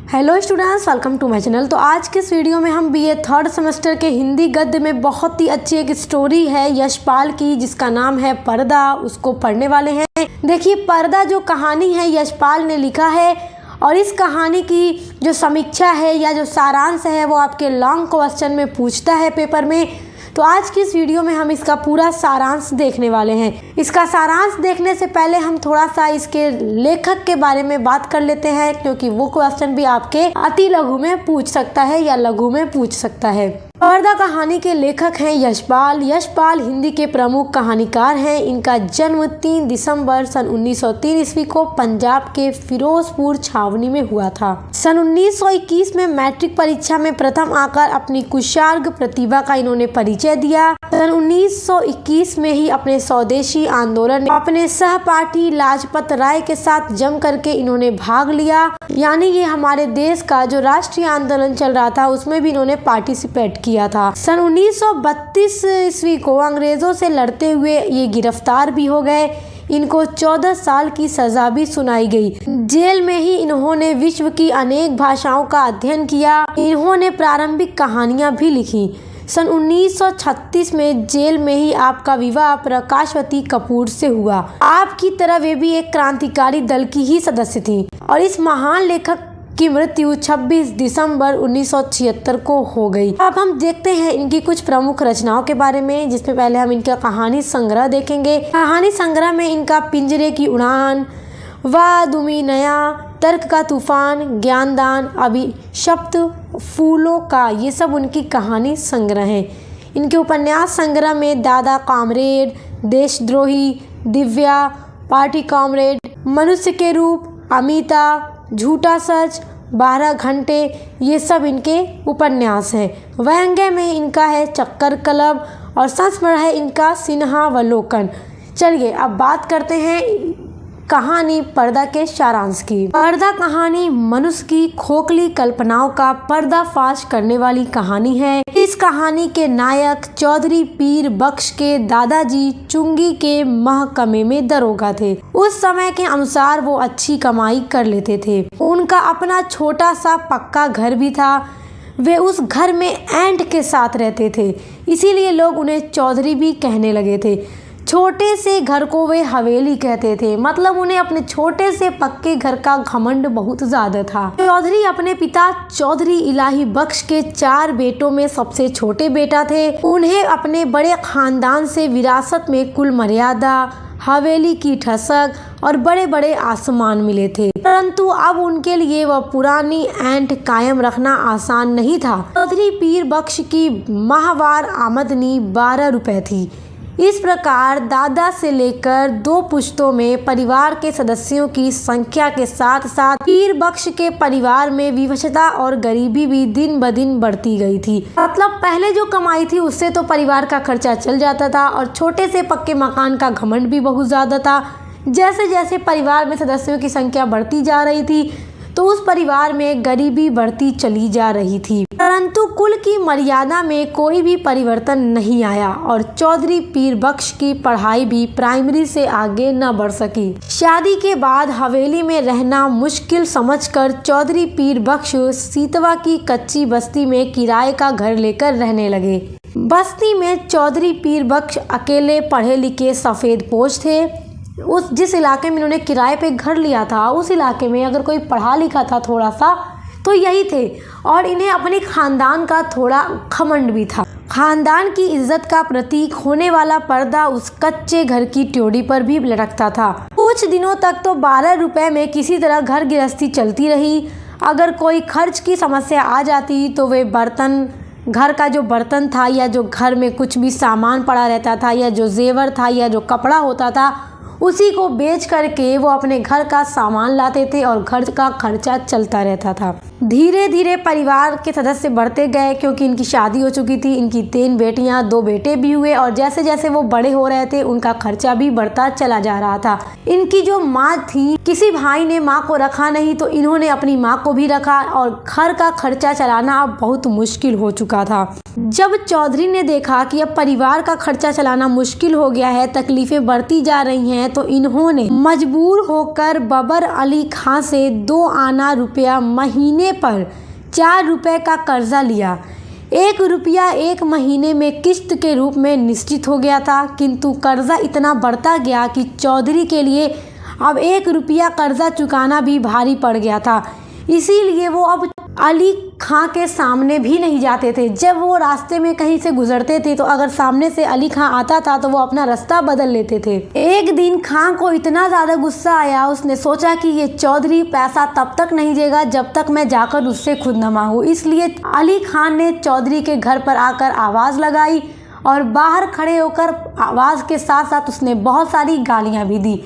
Hello students, welcome to my channel. तो आज के इस वीडियो में हम बीए थर्ड सेमेस्टर के हिंदी गद्य में बहुत ही अच्छी एक स्टोरी है यशपाल की, जिसका नाम है पर्दा, उसको पढ़ने वाले हैं। देखिए, पर्दा जो कहानी है यशपाल ने लिखा है और इस कहानी की जो समीक्षा है या जो सारांश है वो आपके लॉन्ग क्वेश्चन में पूछता है पेपर में। तो आज की इस वीडियो में हम इसका पूरा सारांश देखने वाले हैं। इसका सारांश देखने से पहले हम थोड़ा सा इसके लेखक के बारे में बात कर लेते हैं, क्योंकि वो क्वेश्चन भी आपके अति लघु में पूछ सकता है या लघु में पूछ सकता है। पर्दा कहानी के लेखक हैं यशपाल। यशपाल हिंदी के प्रमुख कहानीकार हैं। इनका जन्म 3 दिसंबर सन 1903 ईस्वी को पंजाब के फिरोजपुर छावनी में हुआ था। सन 1921 में मैट्रिक परीक्षा में प्रथम आकर अपनी कुशार्ग प्रतिभा का इन्होंने परिचय दिया। सन 1921 में ही अपने स्वदेशी आंदोलन में अपने सहपाठी लाजपत राय के साथ जम करके इन्होंने भाग लिया। यानी ये हमारे देश का जो राष्ट्रीय आंदोलन चल रहा था उसमें भी इन्होंने पार्टिसिपेट किया था। सन 1932 ईस्वी को अंग्रेजों से लड़ते हुए ये गिरफ्तार भी हो गए। इनको 14 साल की सजा भी सुनाई गई। जेल में ही इन्होंने विश्व की अनेक भाषाओं का अध्ययन किया। इन्होंने प्रारंभिक कहानियां भी लिखी। सन 1936 में जेल में ही आपका विवाह प्रकाशवती कपूर से हुआ। आपकी तरह वे भी एक क्रांतिकारी दल की ही सदस्य थी और इस महान लेखक की मृत्यु 26 दिसंबर 1976 को हो गई। अब हम देखते हैं इनकी कुछ प्रमुख रचनाओं के बारे में, जिसमें पहले हम इनका कहानी संग्रह देखेंगे। कहानी संग्रह में इनका पिंजरे की उड़ान, वाह दुमी नया, तर्क का तूफान, ज्ञानदान, अभिशप्त फूलों का, ये सब उनकी कहानी संग्रह है। इनके उपन्यास संग्रह में दादा कॉमरेड, देशद्रोही, दिव्या, पार्टी कॉमरेड, मनुष्य के रूप, अमिता, झूठा सच, 12 घंटे, ये सब इनके उपन्यास हैं। व्यंग्य में इनका है चक्कर क्लब और संस्मरण है इनका सिन्हावलोकन। चलिए अब बात करते हैं कहानी पर्दा के सारांश की। पर्दा कहानी मनुष्य की खोखली कल्पनाओं का पर्दाफाश करने वाली कहानी है। इस कहानी के नायक चौधरी पीर बख्श के दादाजी चुंगी के महकमे में दरोगा थे। उस समय के अनुसार वो अच्छी कमाई कर लेते थे। उनका अपना छोटा सा पक्का घर भी था। वे उस घर में ऐंठ के साथ रहते थे, इसीलिए लोग उन्हें चौधरी भी कहने लगे थे। छोटे से घर को वे हवेली कहते थे, मतलब उन्हें अपने छोटे से पक्के घर का घमंड बहुत ज्यादा था। चौधरी अपने पिता चौधरी इलाही बख्श के 4 बेटों में सबसे छोटे बेटा थे। उन्हें अपने बड़े खानदान से विरासत में कुल मर्यादा, हवेली की ठसक और बड़े बड़े आसमान मिले थे, परंतु अब उनके लिए वह पुरानी ऐंठ कायम रखना आसान नहीं था। चौधरी पीर बख्श की माहवार आमदनी 12 रुपए थी। इस प्रकार दादा से लेकर 2 पुश्तों में परिवार के सदस्यों की संख्या के साथ साथ पीर बख्श के परिवार में विवशता और गरीबी भी दिन ब दिन बढ़ती गई थी। मतलब पहले जो कमाई थी उससे तो परिवार का खर्चा चल जाता था और छोटे से पक्के मकान का घमंड भी बहुत ज्यादा था। जैसे जैसे परिवार में सदस्यों की संख्या बढ़ती जा रही थी तो उस परिवार में गरीबी बढ़ती चली जा रही थी, परंतु कुल की मर्यादा में कोई भी परिवर्तन नहीं आया और चौधरी पीर बख्श की पढ़ाई भी प्राइमरी से आगे न बढ़ सकी। शादी के बाद हवेली में रहना मुश्किल समझकर चौधरी पीर बख्श सीतवा की कच्ची बस्ती में किराए का घर लेकर रहने लगे। बस्ती में चौधरी पीर बख्श अकेले पढ़े लिखे सफेदपोश थे। उस जिस इलाके में इन्होंने किराए पे घर लिया था उस इलाके में अगर कोई पढ़ा लिखा था थोड़ा सा तो यही थे और इन्हें अपने खानदान का थोड़ा घमंड भी था। खानदान की इज्जत का प्रतीक होने वाला पर्दा उस कच्चे घर की ट्योड़ी पर भी लटकता था। कुछ दिनों तक तो 12 रुपए में किसी तरह घर गृहस्थी चलती रही। अगर कोई खर्च की समस्या आ जाती तो वे बर्तन, घर का जो बर्तन था या जो घर में कुछ भी सामान पड़ा रहता था या जो जेवर था या जो कपड़ा होता था उसी को बेच करके वो अपने घर का सामान लाते थे और घर का खर्चा चलता रहता था। धीरे धीरे परिवार के सदस्य बढ़ते गए क्योंकि इनकी शादी हो चुकी थी। इनकी 3 बेटियां 2 बेटे भी हुए और जैसे जैसे वो बड़े हो रहे थे उनका खर्चा भी बढ़ता चला जा रहा था। इनकी जो माँ थी, किसी भाई ने माँ को रखा नहीं तो इन्होंने अपनी माँ को भी रखा और घर का खर्चा चलाना अब बहुत मुश्किल हो चुका था। जब चौधरी ने देखा कि अब परिवार का खर्चा चलाना मुश्किल हो गया है, तकलीफें बढ़ती जा रही हैं, हैं तो इन्होंने मजबूर होकर बाबर अली खां से 2 आना रुपया महीने पर 4 रुपये का कर्जा लिया। 1 रुपया 1 महीने में किश्त के रूप में निश्चित हो गया था, किंतु कर्जा इतना बढ़ता गया कि चौधरी के लिए अब 1 रुपया कर्जा चुकाना भी भारी पड़ गया था। इसीलिए वो अब अली खां के सामने भी नहीं जाते थे। जब वो रास्ते में कहीं से गुजरते थे तो अगर सामने से अली खां आता था तो वो अपना रास्ता बदल लेते थे। एक दिन खां को इतना ज़्यादा गुस्सा आया, उसने सोचा कि ये चौधरी पैसा तब तक नहीं देगा जब तक मैं जाकर उससे खुद न मांगूं। इसलिए अली खां ने चौधरी के घर पर आकर आवाज़ लगाई और बाहर खड़े होकर आवाज़ के साथ साथ उसने बहुत सारी गालियाँ भी दी।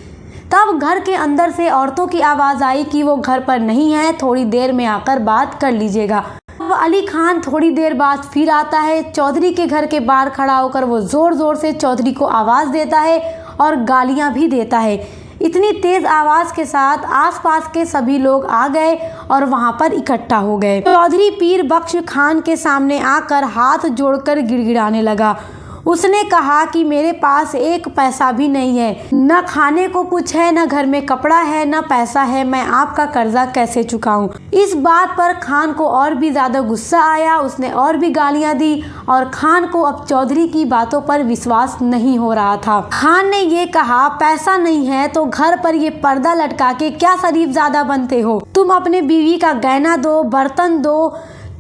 तब घर के अंदर से औरतों की आवाज़ आई कि वो घर पर नहीं है, थोड़ी देर में आकर बात कर लीजिएगा। अब अली खान थोड़ी देर बाद फिर आता है। चौधरी के घर के बाहर खड़ा होकर वो ज़ोर ज़ोर से चौधरी को आवाज़ देता है और गालियां भी देता है। इतनी तेज़ आवाज़ के साथ आसपास के सभी लोग आ गए और वहां पर इकट्ठा हो गए। चौधरी पीर बख्श खान के सामने आकर हाथ जोड़कर गिड़गिड़ाने लगा। उसने कहा कि मेरे पास 1 पैसा भी नहीं है, न खाने को कुछ है, न घर में कपड़ा है, न पैसा है, मैं आपका कर्जा कैसे चुकाऊं। इस बात पर खान को और भी ज़्यादा गुस्सा आया, उसने और भी गालियां दी और खान को अब चौधरी की बातों पर विश्वास नहीं हो रहा था। खान ने ये कहा, पैसा नहीं है तो घर पर ये पर्दा लटका के क्या शरीफ ज़्यादा बनते हो? तुम अपने बीवी का गहना दो, बर्तन दो,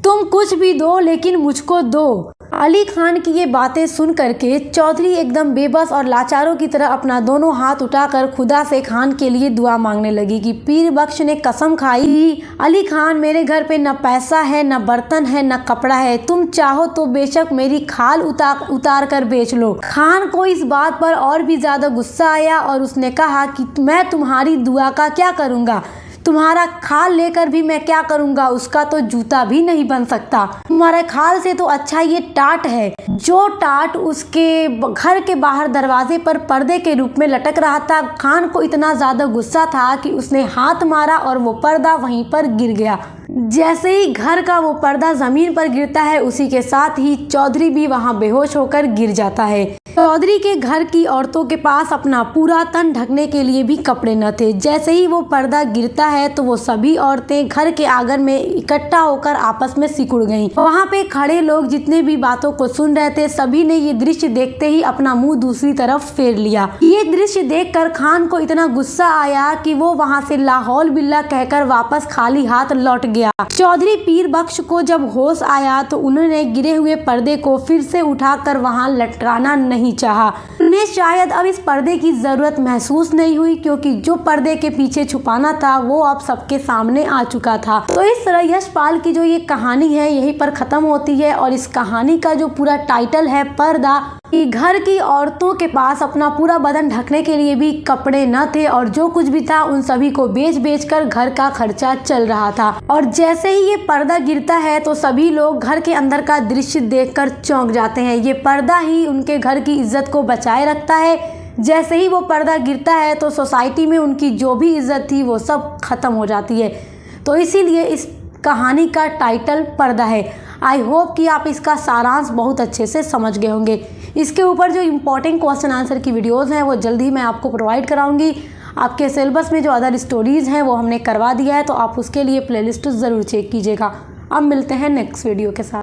तुम कुछ भी दो, लेकिन मुझको दो। अली खान की ये बातें सुन करके चौधरी एकदम बेबस और लाचारों की तरह अपना दोनों हाथ उठाकर खुदा से खान के लिए दुआ मांगने लगी कि पीर बख्श ने कसम खाई कि अली खान, मेरे घर पे न पैसा है, न बर्तन है, न कपड़ा है, तुम चाहो तो बेशक मेरी खाल उतार कर बेच लो। खान को इस बात पर और भी ज्यादा गुस्सा आया और उसने कहा कि मैं तुम्हारी दुआ का क्या करूँगा, तुम्हारा खाल लेकर भी मैं क्या करूँगा, उसका तो जूता भी नहीं बन सकता। तुम्हारे खाल से तो अच्छा ये टाट है। जो टाट उसके घर के बाहर दरवाजे पर पर्दे के रूप में लटक रहा था। खान को इतना ज़्यादा गुस्सा था कि उसने हाथ मारा और वो पर्दा वहीं पर गिर गया। जैसे ही घर का वो पर्दा ज़मीन पर गिरता है, उसी के साथ ही चौधरी भी वहाँ बेहोश होकर गिर जाता है। चौधरी के घर की औरतों के पास अपना पूरा तन ढकने के लिए भी कपड़े न थे। जैसे ही वो पर्दा गिरता है तो वो सभी औरतें घर के आंगन में इकट्ठा होकर आपस में सिकुड़ गईं। वहाँ पे खड़े लोग जितने भी बातों को सुन रहे थे, सभी ने ये दृश्य देखते ही अपना मुंह दूसरी तरफ फेर लिया। ये दृश्य देखकर खान को इतना गुस्सा आया कि वो वहाँ से लाहौल बिल्ला कहकर वापस खाली हाथ लौट गया। चौधरी पीर बख्श को जब होश आया तो उन्होंने गिरे हुए पर्दे को फिर से उठाकर वहाँ लटकाना नहीं चाहा। उन्हें शायद अब इस पर्दे की जरूरत महसूस नहीं हुई, क्योंकि जो पर्दे के पीछे छुपाना था वो अब सबके सामने आ चुका था। तो इस तरह यशपाल की जो ये कहानी है यहीं पर खत्म होती है और इस कहानी का जो पूरा टाइटल है पर्दा, कि घर की औरतों के पास अपना पूरा बदन ढकने के लिए भी कपड़े न थे और जो कुछ भी था उन सभी को बेच कर घर का खर्चा चल रहा था। और जैसे ही ये पर्दा गिरता है तो सभी लोग घर के अंदर का दृश्य देखकर चौंक जाते हैं। ये पर्दा ही उनके घर की इज्जत को बचाए रखता है। जैसे ही वो पर्दा गिरता है तो सोसाइटी में उनकी जो भी इज्जत थी वो सब खत्म हो जाती है। तो इसीलिए इस कहानी का टाइटल पर्दा है। आई होप कि आप इसका सारांश बहुत अच्छे से समझ गए होंगे। इसके ऊपर जो इम्पोर्टेंट क्वेश्चन आंसर की वीडियोज़ हैं वो जल्दी मैं आपको प्रोवाइड कराऊंगी। आपके सिलेबस में जो अदर स्टोरीज़ हैं वो हमने करवा दिया है, तो आप उसके लिए प्लेलिस्ट ज़रूर चेक कीजिएगा। अब मिलते हैं नेक्स्ट वीडियो के साथ।